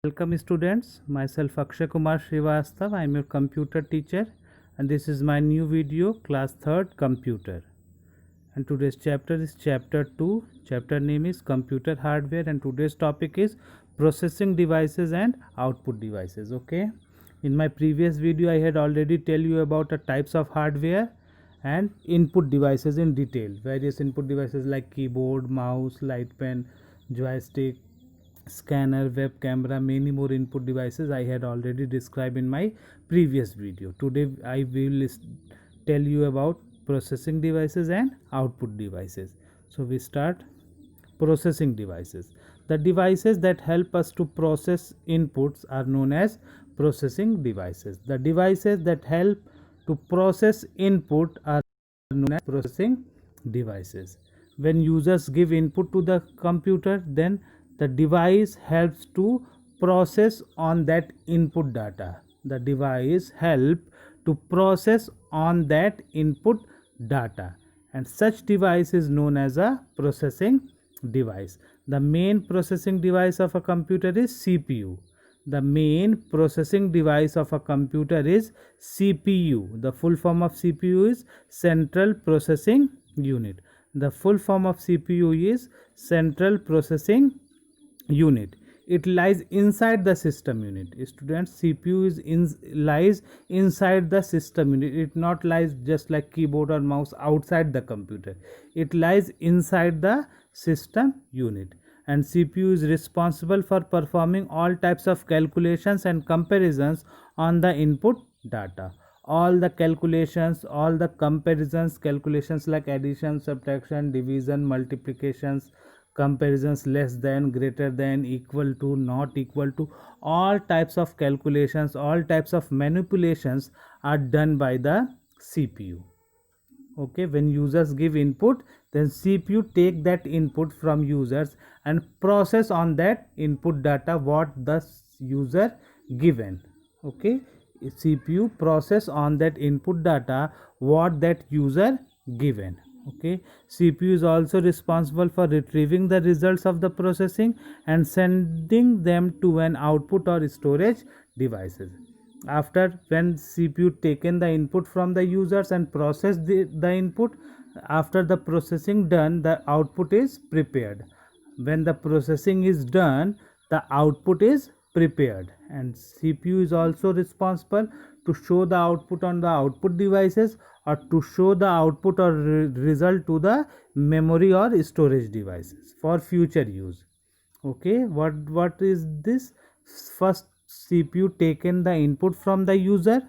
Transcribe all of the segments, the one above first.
Welcome students, myself Akshay Kumar Srivastav. I am your computer teacher and this is my new video class 3rd computer. And today's chapter is chapter 2. Chapter name is computer hardware and today's topic is processing devices and output devices. Okay. In my previous video I had already tell you about the types of hardware and input devices in detail. Various input devices like keyboard, mouse, light pen, joystick, scanner, web camera, many more input devices I had already described in my previous video. Today I will tell you about processing devices and output devices. So we start. Processing devices. The devices that help us to process inputs are known as processing devices. The devices that help to process input are known as processing devices. When users give input to the computer, then the device helps to process on that input data. The device help to process on that input data, and such device is known as a processing device. The main processing device of a computer is CPU. The main processing device of a computer is CPU. The full form of CPU is Central Processing Unit. The full form of CPU is Central Processing Unit. It lies inside the system unit. Students, CPU lies inside the system unit. It not lies just like keyboard or mouse outside the computer. It lies inside the system unit, and CPU is responsible for performing all types of calculations and comparisons on the input data. All the calculations, all the comparisons, calculations like addition, subtraction, division, multiplications, comparisons, less than, greater than, equal to, not equal to, all types of calculations, all types of manipulations are done by the CPU. Okay, when users give input, then CPU take that input from users and process on that input data what the user given. Okay, CPU process on that input data what that user given. Okay, CPU is also responsible for retrieving the results of the processing and sending them to an output or storage devices. After when CPU taken the input from the users and processed the input, after the processing done, the output is prepared. When the processing is done, the output is prepared, and CPU is also responsible to show the output on the output devices or to show the output or result to the memory or storage devices for future use. Okay, what is this? First, CPU taken the input from the user,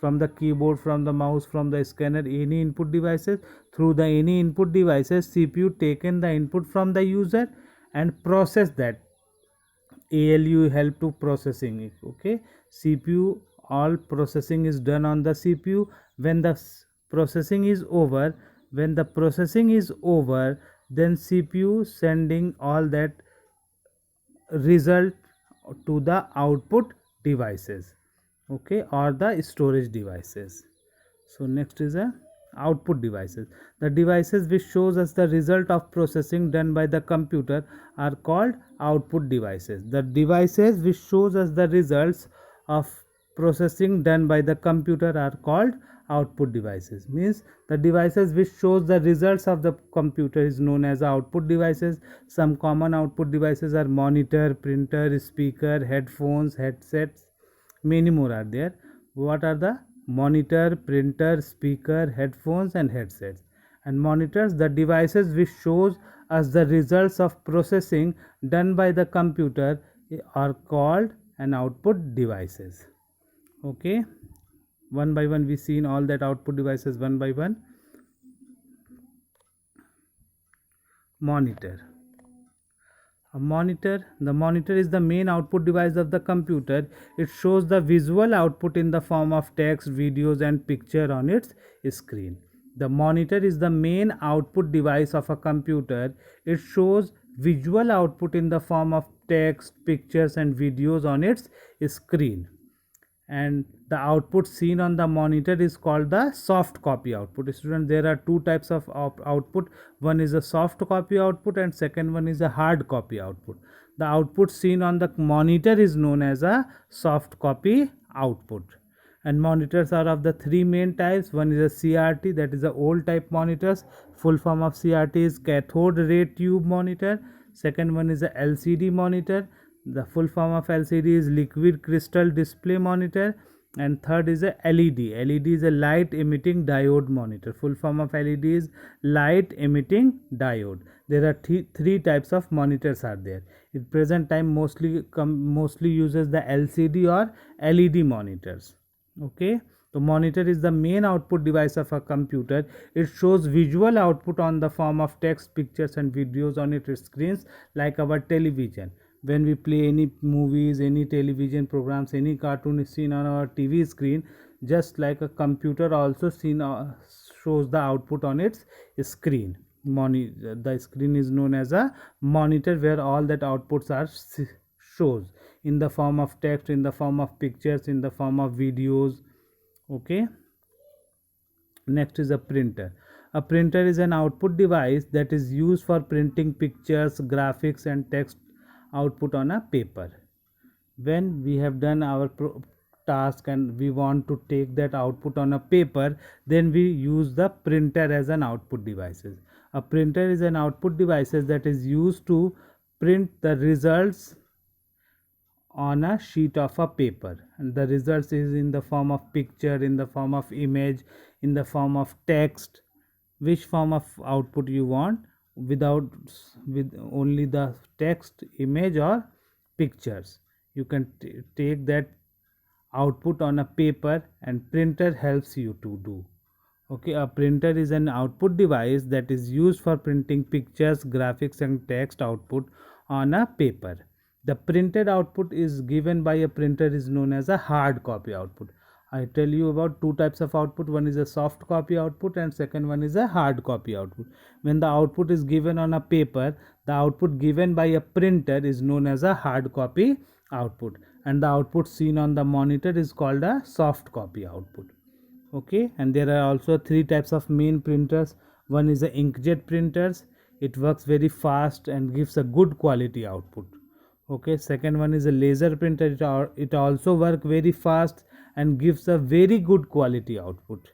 from the keyboard, from the mouse, from the scanner, any input devices. Through the any input devices, CPU taken the input from the user and process that. ALU help to processing it. Okay, CPU, all processing is done on the CPU. When the processing is over, then CPU sending all that result to the output devices, okay, or the storage devices. So next is a output devices. The devices which shows us the result of processing done by the computer are called output devices. The devices which shows us the results of processing done by the computer are called output devices. Means the devices which shows the results of the computer is known as output devices. Some common output devices are monitor, printer, speaker, headphones, headsets, many more are there. What are the monitor, printer, speaker, headphones and headsets? And monitors, the devices which shows us the results of processing done by the computer are called an output devices. Okay, one by one we seen all that output devices one by one. Monitor. The monitor is the main output device of the computer. It shows the visual output in the form of text, videos and picture on its screen. The monitor is the main output device of a computer. It shows visual output in the form of text, pictures and videos on its screen. and the output seen on the monitor is called the soft copy output. Students, there are two types of output. One is a soft copy output and second one is a hard copy output. The output seen on the monitor is known as a soft copy output. And monitors are of the three main types. One is a CRT, that is the old type monitors. Full form of CRT is cathode ray tube monitor. Second one is a LCD monitor. The full form of LCD is liquid crystal display monitor. And third is a LED. LED is a light emitting diode monitor. Full form of LED is light emitting diode. There are three types of monitors are there. In present time mostly uses the LCD or LED monitors. Okay, so monitor is the main output device of a computer. It shows visual output on the form of text, pictures and videos on its screens, like our television. When we play any movies, any television programs, any cartoon is seen on our TV screen, just like a computer also shows the output on its screen. The screen is known as a monitor, where all that outputs are shows in the form of text, in the form of pictures, in the form of videos. Okay, next is a printer. A printer is an output device that is used for printing pictures, graphics and text output on a paper. When we have done our task and we want to take that output on a paper, then we use the printer as an output devices. A printer is an output devices that is used to print the results on a sheet of a paper, and the results is in the form of picture, in the form of image, in the form of text. Which form of output you want, with only the text, image or pictures, you can take that output on a paper, and printer helps you to do. Okay, a printer is an output device that is used for printing pictures, graphics and text output on a paper. The printed output is given by a printer is known as a hard copy output. I tell you about two types of output. One is a soft copy output and second one is a hard copy output. When the output is given on a paper, the output given by a printer is known as a hard copy output, and the output seen on the monitor is called a soft copy output. Okay, and there are also three types of main printers. One is the inkjet printers. It works very fast and gives a good quality output. Okay, second one is a laser printer. It also work very fast and gives a very good quality output.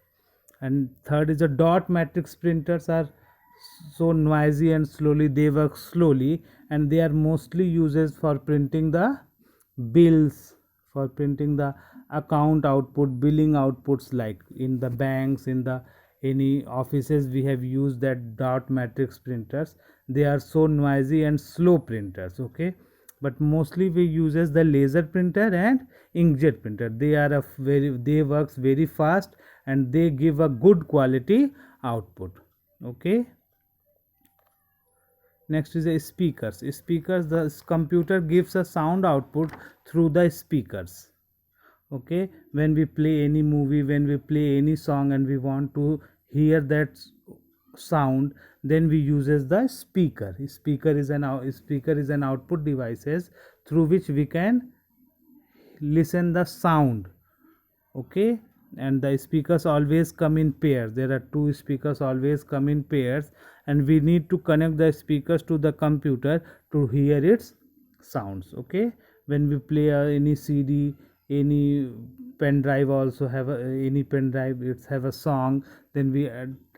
And third is a dot matrix printers. Are so noisy and slowly, they work slowly, and they are mostly used for printing the bills, for printing the account output, billing outputs, like in the banks, in the any offices we have used that dot matrix printers. They are so noisy and slow printers. Okay, but mostly we uses the laser printer and inkjet printer. They works very fast and they give a good quality output. Okay, next is a speakers. The computer gives a sound output through the speakers. Okay, when we play any movie, when we play any song and we want to hear that sound, then we uses the speaker. Speaker is an output devices through which we can listen the sound. Okay, and the speakers always come in pairs. There are two speakers always come in pairs, and we need to connect the speakers to the computer to hear its sounds. Okay, when we play any CD, any pen drive, also have any pen drive, it's have a song, then we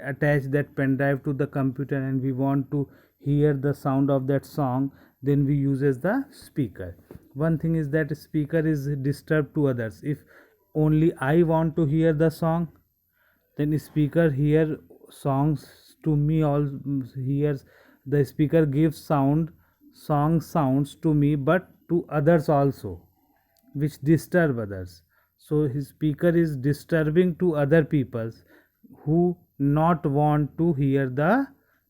attach that pen drive to the computer and we want to hear the sound of that song, then we uses the speaker. One thing is that speaker is disturbed to others. If only I want to hear the song, then speaker hear songs to me. All hears, the speaker gives sounds to me, but to others also, which disturb others. So his speaker is disturbing to other people who not want to hear the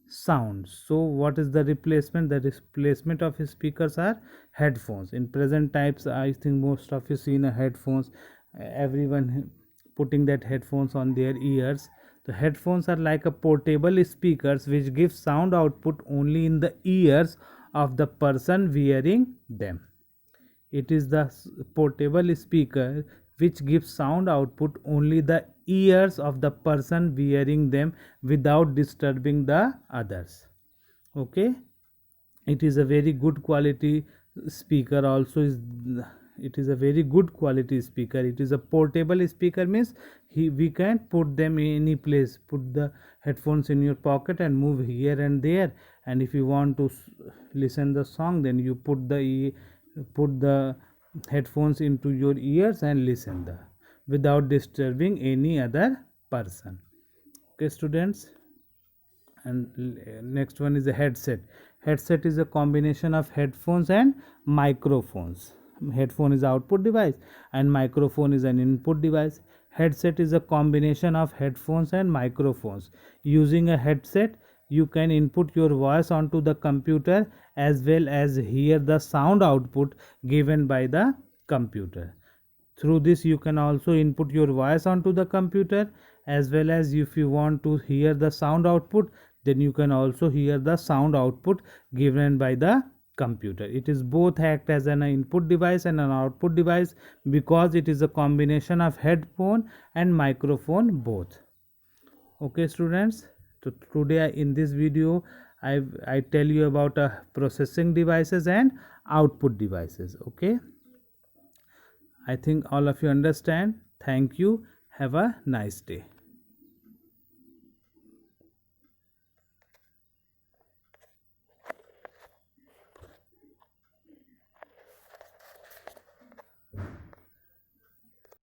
sound. So what is the replacement? The replacement of speakers are headphones. In present times, I think most of you seen a headphones. Everyone putting that headphones on their ears. The headphones are like a portable speakers which give sound output only in the ears of the person wearing them. It is the portable speaker which gives sound output only the ears of the person wearing them without disturbing the others. Okay, it is a very good quality speaker. Also is it is a very good quality speaker. It is a portable speaker, means we can put them in any place. Put the headphones in your pocket and move here and there, and if you want to listen the song, then you put the headphones into your ears and listen the without disturbing any other person. Okay students, and next one is a headset. Headset is a combination of headphones and microphones. Headphone is output device and microphone is an input device. Headset is a combination of headphones and microphones. Using a headset, you can input your voice onto the computer as well as hear the sound output given by the computer. Through this you can also input your voice onto the computer, as well as if you want to hear the sound output, then you can also hear the sound output given by the computer. It is both act as an input device and an output device because it is a combination of headphone and microphone both. Okay students, so today in this video I tell you about processing devices and output devices. Okay, I think all of you understand. Thank you. Have a nice day.